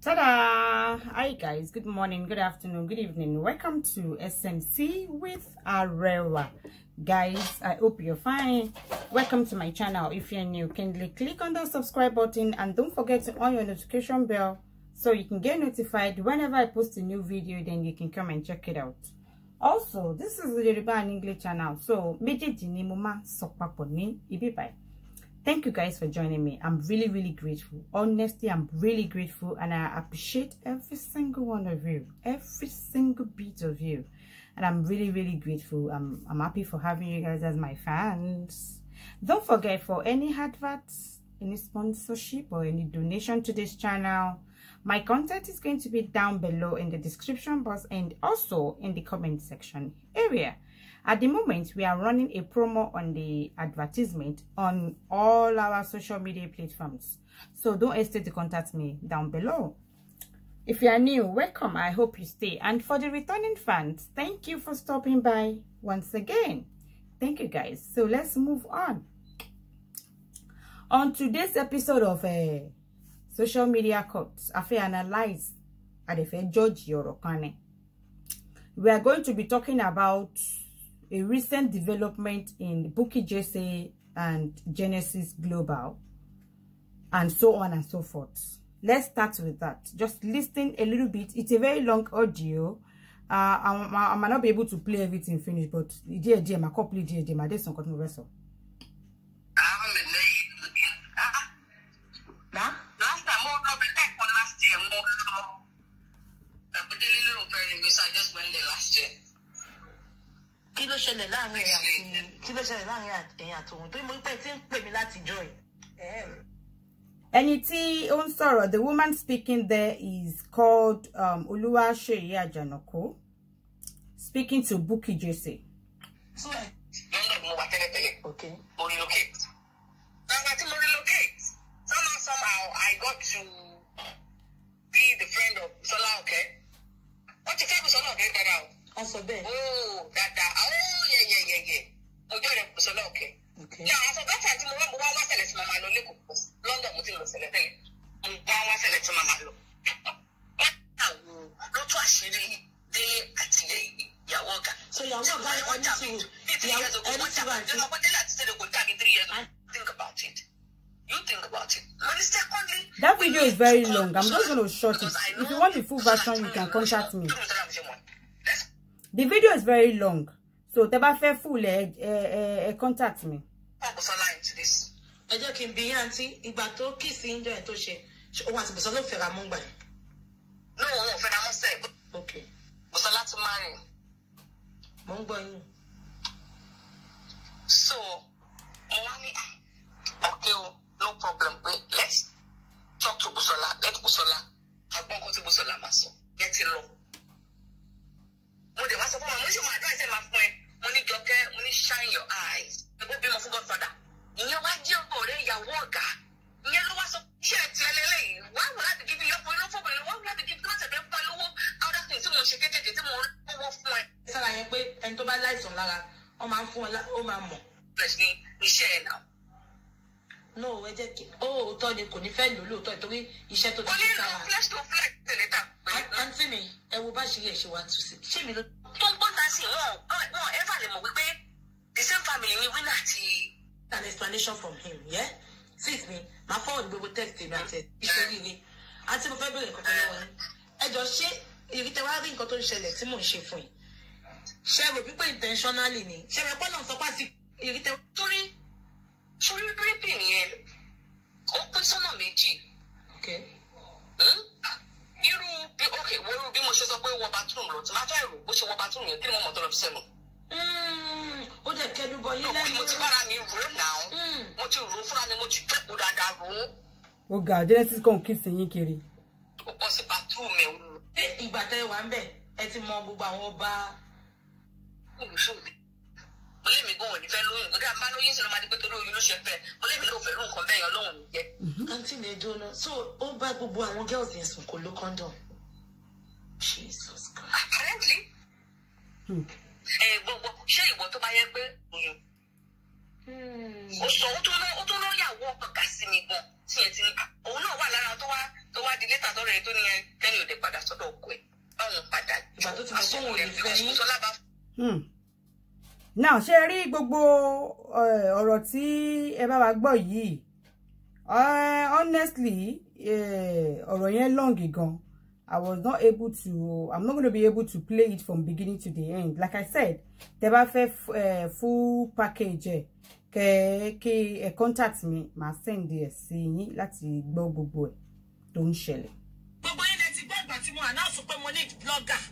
Ta-da! Hi guys, good morning, good afternoon, good evening. Welcome to SMC with Arewa. Guys, I hope you're fine. Welcome to my channel. If you're new, kindly click on the subscribe button and don't forget to on your notification bell so you can get notified whenever I post a new video. Then you can come and check it out. Also, this is the Yoruba and English channel, so thank you guys for joining me. I'm really grateful. Honestly, I'm really grateful, and I appreciate every single one of you, every single bit of you, and I'm really grateful. I'm happy for having you guys as my fans. Don't forget, for any adverts, any sponsorship, or any donation to this channel, my contact is going to be down below in the description box and also in the comment section area. At the moment, we are running a promo on the advertisement on all our social media platforms. So don't hesitate to contact me down below. If you are new, welcome. I hope you stay. And for the returning fans, thank you for stopping by once again. Thank you guys. So let's move on. On today's episode of Social Media Courts, I analyze at the George Yorokane. We are going to be talking about a recent development in Bukky Jesse and Genesis Global, and so on and so forth. Let's start with that. Just listen a little bit. It's a very long audio. I might not be able to play everything finished, but dear, my couple dear, my dear, got no vessel. The woman speaking there is called Oluwaseyi Ajanoko, speaking to Bukky Jesse. Okay. Somehow I got to be the friend of Sola, okay? What you say Sola, okay? Also there. Oh, that. Oh, yeah. Oh, you're Sola, okay. Okay. Yeah, so that's why I'm going to select Mama Lolo. London, I'm going to select him. I'm going to select Mama Lolo. Not to actually, they actually, Yawoga. So Yawoga, I want to. Think about it. You think about it. That video is very long. I'm just going to short it. If you want the full version, you can contact me. The video is very long. So, Teba Fair full, contact me. Okay. So, okay, no problem. Let's talk to Busola. Let Busola. I'm going to Busola Maso. Get it low. When they was my advice and my point, money joker, money shine your eyes. The book be my godfather. In your white job, your worker. In your loss of shit, why would I be giving you for no for why would I be giving us a bit of other things? Someone should get it more point. So I wait and to my lights on Lara. Oh, my phone, oh, my mom. Let's me share now. No, we just told you couldn't fail you to you shut to the flash to flag the letter. Answer me, and will buy she wants to see. She don't want to see. Oh, ever we pay the same family, we will not see an explanation from him. Yeah, see me, my phone will text him and said, until February. I just say, if it's a having cotton shell, Simon Sheffy. Share with people intentionally. Share a part of the party. If it's a story. So you're gripping here. Open some of me, okay. You okay, well, be much as a way bathroom, not matter, which you want bathroom, you didn't want to have seven. What the can you buy? You now. What you roof and what you put that room. Oh, God, this is going to kiss you, Kitty. What's a bathroom? Eh, but I want bed. It's a mobile bar. Let me go and defend you. But I'm not using my little you let me know if you convey alone. Until they do not. So, all bad boy girls in some color condom. Jesus Christ. Apparently. Share what to buy a bill. So, don't know, yeah, walk a cassini. tí ẹ ti ní òun náà wà lára tó wá di létà tọrọ ẹ tó ní ẹ kẹ́ni òde padà sọ́dọ̀ ọkọ ẹ̀ báwọn padà jọ àsọ̀wò rẹ̀ bí Bùsọ́lá bá. Now ṣe rí gbogbo ọ̀rọ̀ tí ẹ bá wa gbọ́ yìí honestly ọ̀rọ̀ yẹn long gan. I'm not going to be able to play it from beginning to the end. Like I said, tẹ́ bá fẹ́ full package ke contact me, ma send ẹ sí yín láti gbọ́ gbogbo ẹ̀ tó ń ṣẹlẹ̀. Gbogbo yín lẹ ti gbọ́ ìgbà tí mo announce pé mo need blogger.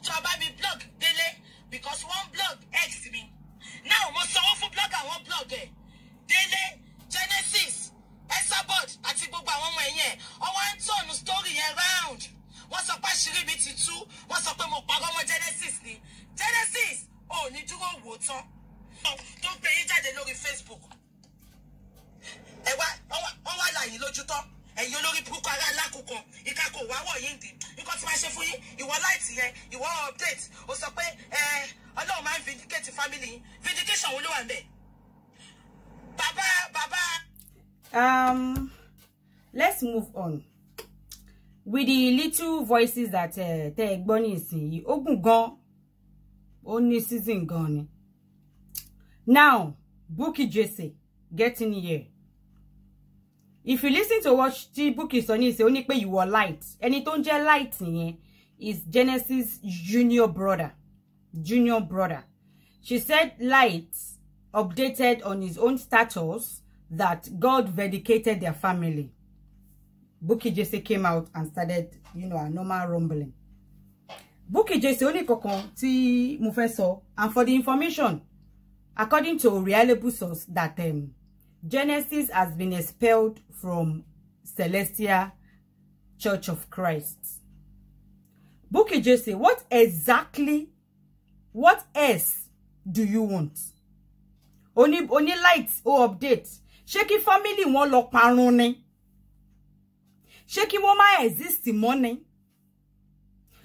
So bá mi blog Délé because one blog X me. Now mo sanwó fún blogger one blog ẹ̀. Délé Genesis Esabod àti gbogbo àwọn ọmọ ẹ̀yẹn. Ó wá ń turn story yẹn round. Wọ́n sọ pé àṣírí mi ti tú. Wọ́n sọ pé mo parọ́ mọ́ Genesis ni. Genesis ò ní dúró wò tán. Tó gbé yín jáde lórí Facebook. Ẹ wá wọ́n wá láyìn lójú tán. Ẹ̀yin olórí burúkú ara lákòókan ìka kò wá wọ̀ yín dì. Nǹkan tí wọ́n ṣe fún yín ìwọ láìtì yẹn ìwọ update ó sọ pé Ọlọ́run máa ń vindicate family yín. Vindication wo ló wà ńbẹ̀? Bàbá. Let's move on. With the little voices that tẹ́ gbọ́ nísìnyí ogun gan ó ní season gan ni. Now Bukky Jesse getting here. If you listen to what Bukky sọ ní ó ní pé you were light. Ẹni tó ń jẹ́ light yẹn is Genesis junior brother. She said Light updated on his own status that God vindicated their family. Bukky Jesse came out and started, a normal rumbling. Bukky Jesse only kokon tí mo fẹ́ sọ, and for the information, according to a reliable source, that Genesis has been expelled from Celestial Church of Christ. Bukky Jesse, what else do you want? Only Light or update. Ṣé kí family wọn lọ parun ni? Ṣé kí wọ́n má exist money?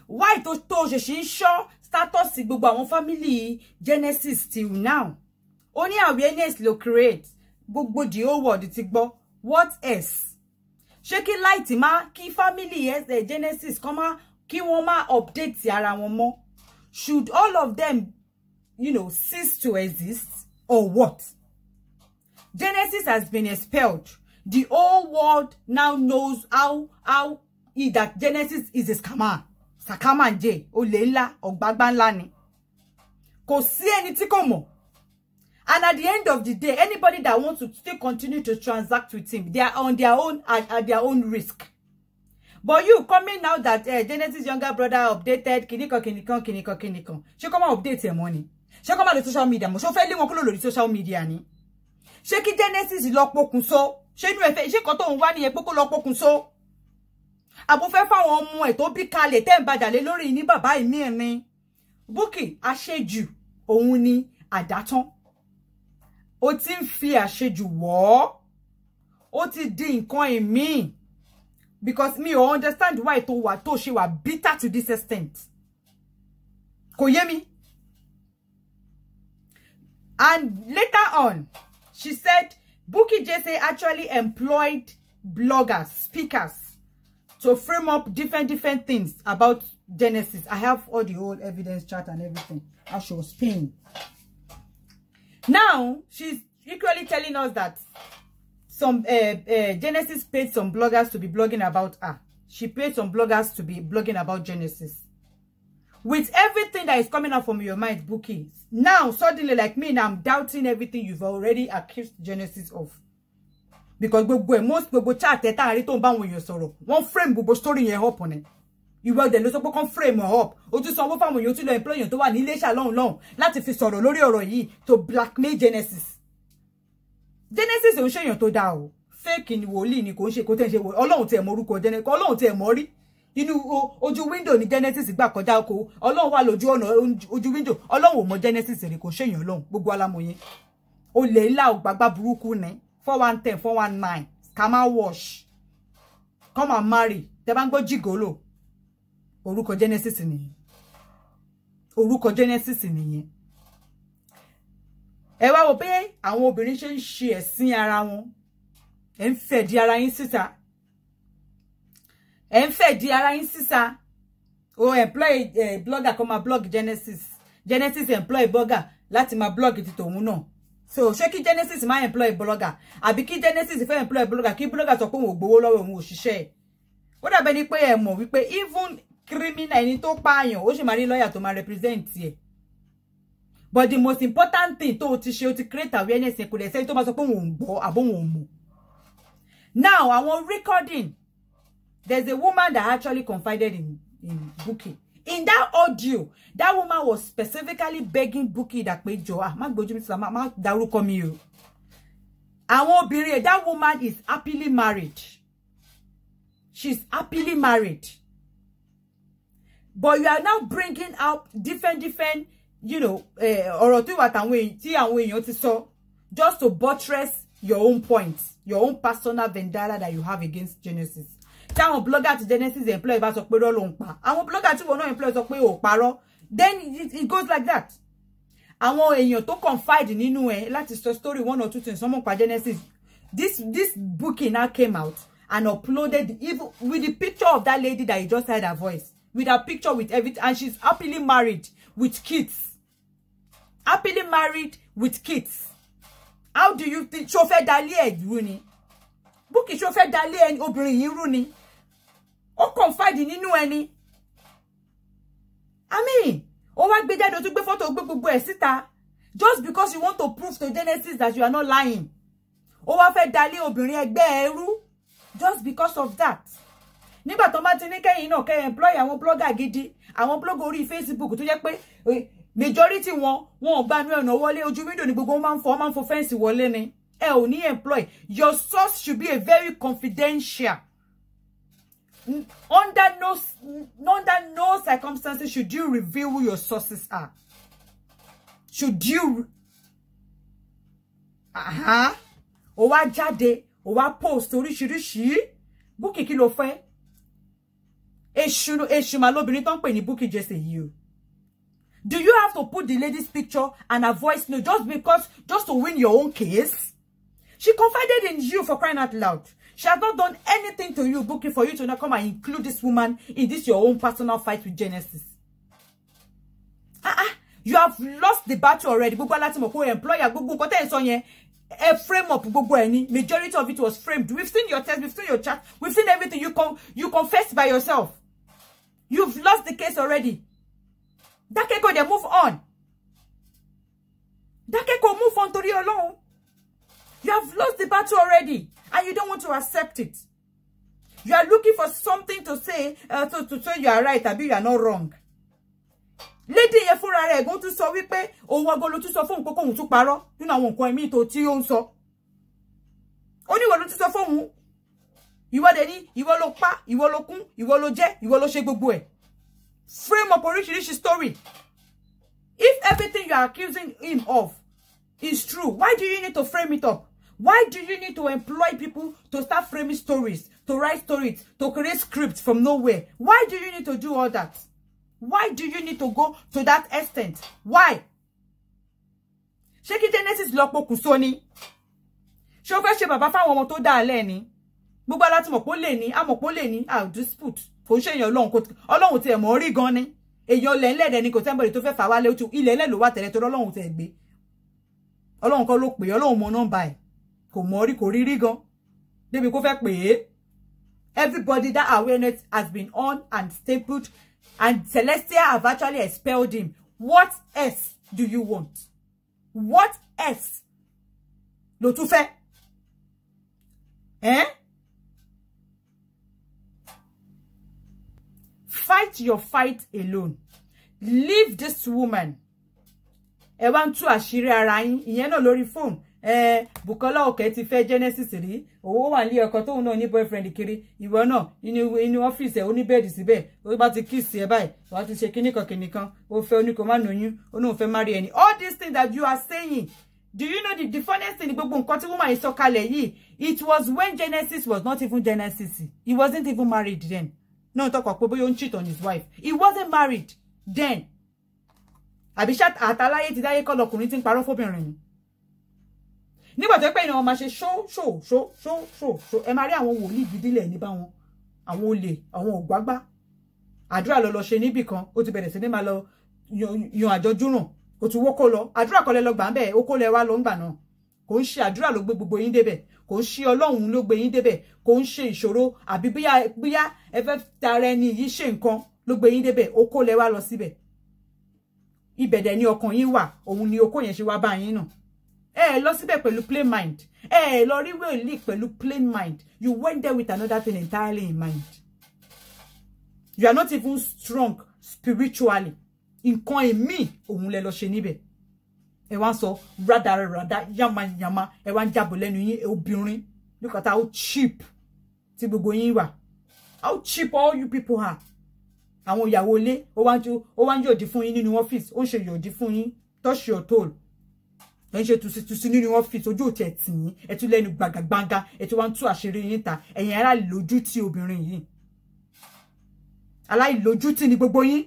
Why to ṣe show status gbogbo àwọn family Genesis till now? Only awareness lo create. Gbogbo the whole world ti gbọ́. What else? Ṣé kí Light má kí family Genesis kọ́má kí wọ́n má update ara wọn mọ́? Should all of them, cease to exist or what? Genesis has been expelled. The whole world now knows how that Genesis is a scammer. Sakama nje, olela, ogbagba nla ni. Kò sí ẹni tí kò mọ̀. And at the end of the day, anybody that wants to still continue to transact with him, they are on their own at their own risk. But you coming now that Genesis younger brother updated kinikon. She come update your money. She come on the social media. She fẹ́ lé wọn kúrò lórí social media ni. Ṣé kí Genesis lọ pokùn so? Ṣé inú ẹ̀fẹ̀ ṣé kan tó ń wá nìyẹn pé kó lọ pokùn so? Àbò fẹ́ fáwọn ọmọ ẹ̀ tó bí kalẹ̀ tẹ́ ń bàjà lé lórí ní bàbá ìmí ẹ̀ ni. Bukky àṣejù òun ni àdátán. Ó ti ń fi àṣejù wọ̀. Ó ti di nǹkan ìmí. Because me I understand why to she was bitter to this extent. Kò yé mi? And later on, she said Bukky Jesse actually employed bloggers, speakers, to frame up different things about Genesis. I have all the old evidence chart and everything as she was paying. Now, she's equally telling us that some Genesis paid some bloggers to be blogging about her. She paid some bloggers to be blogging about Genesis. With everything that is coming out from your mind, Bukky, now suddenly like me, now I'm doubting everything you've already accused Genesis of. Because most chat one frame story here up on it. You will then also come frame up. Or to some of you to employ to one Ilesha long. Láti fi sọ̀rọ̀ lórí ọ̀rọ̀ yìí to blackmail Genesis. Genesis ò ṣe èyàn tó dá o. Fake ni wòlíì ni kò ń ṣe kò tẹ́ ṣe wò. Ọlọ́run tí ẹ mọ orúkọ Genesis. Ọlọ́run tí ẹ mọ rí. Inú ojú window ni Genesis gbà kọjá ko. Ọlọ́run wà lójú ọ̀nà ojú window. Ọlọ́run ò mọ Genesis rẹ̀ kò ṣe èyàn Ọlọ́run. Gbogbo alámọ̀yẹn. O lè ńlá o gbàgbà burúkú ni. 410 419 scammer wash. Come and marry. Tẹ́ bá ń gbọ́ jigolo. Orúkọ Genesis nìyẹn. Orúkọ Genesis nìyẹn. Ẹ wá wò pé àwọn obìnrin ṣe ń ṣe ẹ̀sìn ara wọn. En fẹ́ di ara yín síta. En fẹ́ di ara yín síta. O employ blogger kó máa blog Genesis. Genesis employ blogger láti máa blog ti tòun náà. So ṣé kí Genesis máa employ blogger àbí kí Genesis fẹ́ employ blogger kí blogger sọ pé òun ò gbowó lọ́wọ́ òun ò ṣiṣẹ́. Ó dàbẹ́ ni pé ẹ mọ̀ wípé even criminal ẹni tó pààyàn ó sì máa rí lawyer tó máa represent ẹ. But the most important thing tó ti ṣe ó ti create awareness kò dẹ̀ sẹ́ni tó máa sọ pé òun ò gbọ́ àbó òun ò mọ̀. Now àwọn recording, there's a woman that actually confided in Bukky. In that audio, that woman was specifically begging Bukky that pé jọ̀ọ́ má gbójú mi síta má dárúkọ mi o. Àwọn obìnrin, that woman is happily married. She's happily married. But you are now bringing out different, you know, ọ̀rọ̀ tí àwọn èèyàn ti sọ, just to buttress your own points, your own personal vendetta that you have against Genesis. Táwọn blogger to Genesis employee bá sọ pé rọ́ ló ń pa. Àwọn blogger tí wọ́n náà employee sọ pé ò parọ́. Then it goes like that. Àwọn èèyàn tó confide nínú ẹ láti sọ story one or two things someone pa Genesis. This Bukky now came out and uploaded even with the picture of that lady that you just heard her voice. With her picture, with everything, and she's happily married with kids. Happily married with kids. How do you think? Ṣó fẹ́ dalé ẹ̀ rú ni? Bukky ṣó fẹ́ dalé ẹ̀ obìnrin yìí rú ni? Ó confide nínú ẹni. I mean, ó wá gbé jáde ó tún gbé photo gbé gbogbo ẹ̀ síta. Just because you want to prove to Genesis that you are not lying. Ó wá fẹ́ dalé obìnrin ẹgbẹ́ ẹ̀ rú. Just because of that. Nígbà tó bá ti ní kẹ́yìn náà kẹ́ employ àwọn blogger gidi, àwọn blogger orí Facebook tó jẹ́ pé majority wọn ò gbà ní ọ̀nà wọlé ojú window ní gbogbo wọn máa ń fọ fence wọlé ni. Ẹ ò ní employ. Your source should be a very confidential. Under no circumstances should you reveal who your sources are. Should you? Ó wá jáde, ó wá post oríṣiríṣi. Bukky kí ló fẹ́? Èṣù mà lóbìnrin tó ń pè ní Bukky Jesse yìí. Do you have to put the lady's picture and her voice note just to win your own case? She confided in you, for crying out loud. She has not done anything to you, Bukky, for you to not come and include this woman in this your own personal fight with Genesis. You have lost the battle already. Gbogbo aláti mọ̀ pé employer gbogbo nǹkan tẹ́ ẹ sọ yẹn a frame up gbogbo ẹni. Majority of it was framed. We've seen your text, we've seen your chat, we've seen everything. You confessed by yourself. You've lost the case already. Dákẹ́kọ̀ọ́ they move on. Dákẹ́kọ̀ọ́ move on torí Ọlọ́run. You have lost the battle already, and you don't want to accept it. You are looking for something to say, to say you are right, or you are not wrong. Lady yẹn fúnra rẹ̀ go tún sọ wípé òun ọgọ́ ló tún sọ fún nǹkan kóhun tún parọ́ nínú àwọn nǹkan ẹ̀mí tó tí ó ń sọ. Ó ní ìwọ ló tún sọ fún òun. Ìwọ dẹ̀ ní ìwọ ló pa, ìwọ ló kún, ìwọ ló jẹ́, ìwọ ló ṣe gbogbo ẹ̀. Frame up oríṣiríṣi story. If everything you are accusing him of is true, why do you need to frame it up? Why do you need to employ people to start framing stories, to write stories, to create scripts from nowhere? Why do you need to do all that? Why do you need to go to that extent? Why? Ṣé kí Genesis lọ pokùnso ni? Ṣé ó fẹ́ ṣe bàbá fáwọn ọmọ tó dá alẹ́ ni? Gbogbo aláti mọ̀ pé ó lè ní, a mọ̀ pé ó lè ní, dispute. Kò ń ṣe èèyàn Ọlọ́run tí ẹ̀ mọ̀ rí gan ni. Èèyàn lẹ́ńlẹ́dẹ̀ ni kò tẹ́ńbọ̀lì tó fẹ́ fà wálé ojú ilẹ̀ ńlẹ̀ ló wà tẹ̀lé torí Ọlọ́run tẹ̀ gbé. Ọlọ́run kọ́ ló pè é, Ọlọ́run mọ nọ́mbà ẹ̀. Kò mọ̀ rí, kò rí rí gan. Débi kó fẹ́ pè é. Everybody that awareness has been on and stapled, and Celestia have actually expelled him. What else do you want? What else? Ló tún fẹ́? Fight your fight alone. Leave this woman. Ẹ wá ń tú àṣírí ara yín. Ìyẹn náà lórí phone. Bukola Oke ti fẹ́ Genesis rí. Owó wà ní ọkọ tóun náà ní boyfriend kiri. Ìwọ náà inú ọ́fíìsì ẹ̀ ó ní bẹ́ẹ̀dì síbẹ̀. Ó bá ti kiss ẹ báyìí. Wàá ti ṣe kíníkan. Ó fẹ́ oníkó má lóyún. Ó náà fẹ́ marry ẹni. All these things that you are saying. Do you know the funniest thing? Gbogbo nǹkan tí woman sọ kalẹ̀ yìí. It was when Genesis was not even Genesis. He wasn't even married then. No talk about pé bóyá ó ń cheat on his wife. He wasn't married then. Àbíṣà àtàláyé ti dáyé kọ́ lọkùnrin tí ń parọ́ fóbìnrin. nígbà tó pé ìnáwó máa ṣe ṣó ẹ máa rí àwọn wòlíì gidi lẹ̀ ní bá wọn àwọn olè àwọn ògbágbá àdúrà lọ ṣe níbì kan ó ti bẹ̀rẹ̀ sí ní máa lọ yan àjọjúrùn ó ti wókó lọ àdúrà kọ́lẹ́ lọ gbà ń bẹ̀ ó kó lẹ wá lọ ń gbà náà kò ń ṣe àdúrà ló gbé gbogbo yín débẹ̀ kò ń ṣe ọlọ́run ló gbé yín débẹ̀ kò ń ṣe ìṣòro àbí bóyá ẹ fẹ́ tara ẹni yìí ṣe nǹkan ló gbé yín débẹ̀ ó kó lẹ wá lọ síbẹ̀ ibẹ̀ dẹ̀ ni ọkàn yín wà òun ni okó yẹn ṣe wá bá yín náà ẹ lọ síbẹ̀ pẹ̀lú plain mind ẹ lọ rí wèlíì pẹ̀lú plain mind you went there with another thing entirely in mind you are not even strong spiritually nǹkan èmi òun lẹ lọ ṣe níbẹ̀ ẹ wá sọ rádaràdà yamayama ẹ wá ń jábọ̀ lẹ́nu yín obìnrin look at how cheap tí gbogbo yín wà how cheap all you people are àwọn ìyàwó ilé ó wá ń yòdì fún yín nínú ọ́fíìsì ó ń ṣe yòdì fún yín touch your toe ẹ ń ṣe tùsí nínú ọ́fíìsì ojú òtí ẹ̀ tì yín ẹ tún lẹ́nu gbàgàgbàgà ẹ tún wá ń tú àṣírí yín ta ẹ̀yin aláìlójútì obìnrin yìí aláìlójútì ni gbogbo yín.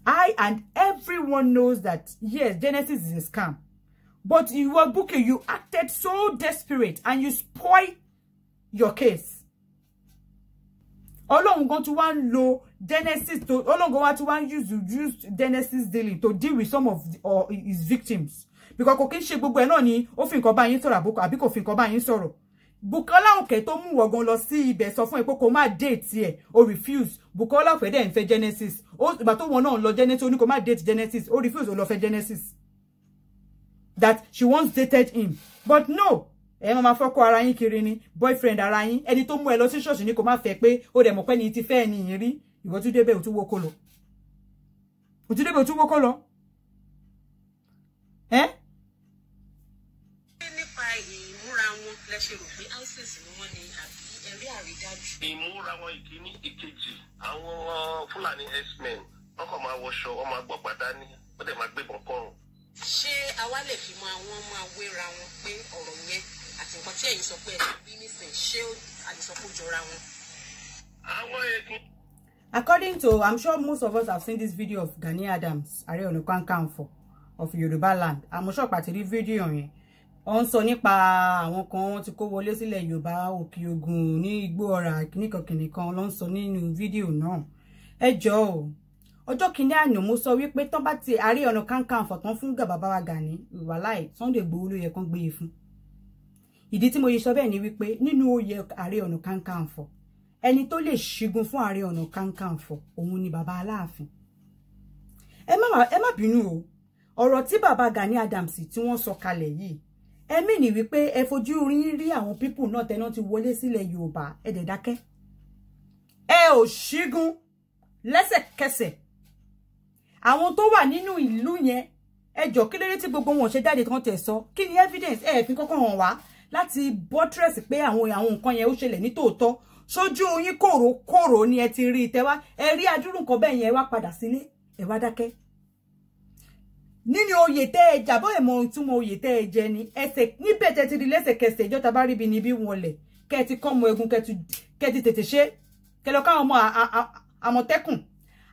I and everyone knows that yes, Genesis is a scam, but you were booking. You acted so desperate and you spoiled your case. Ọlọ́run going to one low Genesis to Ọlọ́run going to one use Genesis dealing to deal with some of his victims because kò kí n ṣe gbogbo ẹ̀ náà ni ó fi nǹkan bá yín sọ̀rọ̀ àbí kò fi nǹkan bá yín sọ̀rọ̀. Bukola Oke tó mú wọ̀gan lọ sí ibẹ̀ sọ fún ẹ pé kó má date ẹ̀ ó refuse Bukola Oke dẹ̀ ń fẹ́ Genesis ó ìgbà tó wọn náà lọ Genesis ó ní kó má date Genesis ó refuse ó lọ fẹ́ Genesis that she once dated him but no ẹ máa fọ́kọ ara yín kiri ni boyfriend ara yín ẹni tó mú ẹ lọ sí ṣọ́ọ̀ṣì ní kó má fẹ́ pé ó dẹ̀ mọ̀ pé ní ti fẹ́ ẹni yìí rí ìwọ tún débẹ̀ ó tún wókó lọ ṣe rò pé ISIS ni wọ́n ní àbí ẹ̀rí àrídájú. ìmúra wọn ìkíní ìkejì àwọn Fúlàní X-Men wọn kàn máa wọṣọ wọn máa gbọ́ pàdá ní wọ́n dẹ̀ máa gbébọn kọ́rùn. ṣé àwa lè fi mọ àwọn máa wéra wọn pé ọ̀rọ̀ yẹn àti nǹkan tí ẹ̀yin sọ pé ẹ̀ bí nísìnyí ṣé àdìsọ́kò jọra wọn. àwọn èkó. According to, I'm sure most of us have seen this video of Gani Adams, Ààrẹ Ọ̀nà Kakanfò of Yoruba land. I'm sure pàtẹ́rí fídíò yẹn. On sọ nípa àwọn kan wọ́n ti kó wọlé sílẹ̀ Yorùbá Òkè Ògùn ní Igbó Ọ̀rà kìnnìkan ló ń sọ nínú fídíò náà. Ẹ jọ̀ọ́ ọjọ́ kìíní àná mo sọ wípé tán bá ti Ààrẹ Ọ̀nà Kakanfò tán fún bàbá wa Gani wàláì Sunday Igboho ló yẹ kán gbé e fún. Ìdí tí mo yẹ sọ bẹ́ẹ̀ ni wípé nínú oyè Ààrẹ Ọ̀nà Kakanfò ẹni tó lè ṣígun fún Ààrẹ Ọ̀nà Kakanfò òun ni bàbá Aláàfin. Ẹ má bínú o ọ̀rọ̀ tí bàbá Gani Adams tí wọ́n sọ kalẹ̀ yìí ẹ̀mí ni wípé ẹ fojú rí àwọn people náà tẹ́ná ti wọlé sílẹ̀ Yorùbá ẹ dẹ̀ dákẹ́ ẹ ò ṣígun lẹ́sẹ̀kẹsẹ̀ àwọn tó wà nínú ìlú yẹn ẹ jọ̀ọ́ kí lóde tí gbogbo wọn ṣe jáde tán tẹ̀ sọ kí ni evidence ẹ fi kọ́kọ́ hàn wá láti buttress pé àwọn nǹkan yẹn ó ṣẹlẹ̀ ní tòótọ́ sójú yín kòrò ni ẹ ti rí tẹ́wá ẹ rí adúrú nǹkan bẹ́ẹ̀ yẹn wá padà sílé ẹ wá dákẹ́ nínú oyè tẹ́ ẹ jà bóyá mọ ìtumọ̀ oyè tẹ́ ẹ jẹ ni ẹsẹ̀ níbẹ̀ tẹ́ ti rí lẹ́sẹ̀kẹsẹ̀ ìjọta bá rí bi níbí wọlẹ̀ kẹ́ ti kọ́ ọmọ egun kẹ́ ti tètè ṣe kẹ́ lọ káwọn ọmọ Àmọ̀tẹ́kùn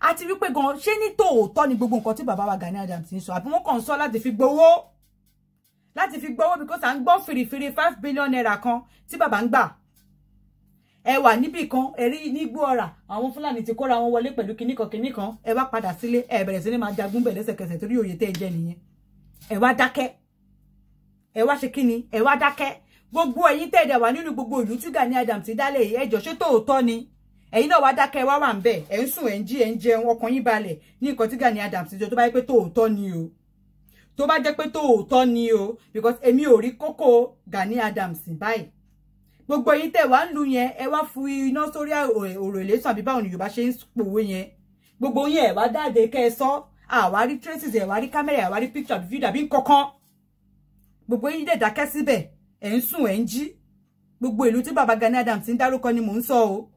àti wípé gan ṣé ní tòótọ́ ni gbogbo nǹkan tí bàbá wa Gani Adams ń sọ àbí wọ́n kàn ń sọ láti fi gbowó because à ń gbọ́ fìrìfìrì 5 billion naira kan tí bàbá ń gbà ẹ wà níbì kan ẹ̀rí ní Igbó Ọ̀rà àwọn Fúlàní ti kóra wọn wọlé pẹ̀lú kìnnìkan ẹ wá padà sílé ẹ bẹ̀rẹ̀ sí ní máa jagun bẹ̀ lẹ́sẹ̀kẹsẹ̀ torí òye tẹ́ ẹ jẹ nìyẹn ẹ wá dákẹ́ ẹ wá ṣe kíni ẹ wá dákẹ́ gbogbo ẹ̀yin tẹ́ ẹ dẹ̀ wà nínú gbogbo ìlú tí Gani Adams ti dálé yìí ẹ jọ̀ọ́ ṣé tòótọ́ ni ẹ̀yin náà wá dákẹ́ ẹ wá wà ń bẹ̀ ẹ ń sùn ẹ ń jí ẹ ń jẹun ọkàn yín balẹ̀ ní nǹkan tí Gani Adams ti jọ tó bá jẹ́ pé tòótọ́ ni o tó bá jẹ́ pé tòótọ́ ni o because èmi ò rí kókó Gani Adams báyìí gbogbo yín tẹ́ wá ń lu yẹn ẹ wá fún iná sórí òrèlé sàn bí báwọn Yorùbá ṣe ń pòwe yẹn gbogbo yín ẹ wá dáde kẹ́ ẹ sọ àwárí traces ẹ wá rí kámẹ́rà ẹ wá rí picture àbí fídíò àbí kankan gbogbo yín dẹ̀ dákẹ́ síbẹ̀ ẹ ń sùn ẹ ń jí gbogbo ìlú tí bàbá Gani Adams ń dárúkọ ni mò ń sọ o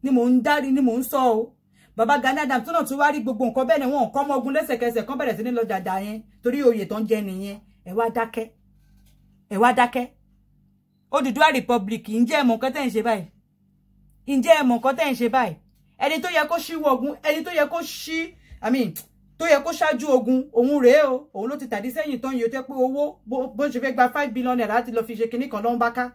ni mò ń sọ o bàbá Gani Adams tó náà tún wá rí gbogbo nǹkan bẹ́ẹ̀ ni wọn kọ́ ọmọ ogun lẹ́sẹ̀kẹsẹ̀ kan bẹ̀rẹ̀ sí ní lọ jàjà yẹn torí oyè tó ń jẹ nìyẹn ẹ wá dákẹ́ Odùduwà Republic ǹjẹ́ ẹ̀mọ̀ nǹkan tẹ́ ń ṣe báyìí ǹjẹ́ ẹ̀mọ̀ nǹkan tẹ́ ń ṣe báyìí ẹni tó yẹ kó ṣí wọ̀gùn ẹni tó yẹ kó ṣí tó yẹ kó ṣáájú ogun òun rèé o òun ló ti tàdí sẹ́yìn tán yìí ó tẹ́ pé owó bó ṣe fẹ́ gba 5 billion naira láti lọ fi ṣe kinní kan ló ń bá ká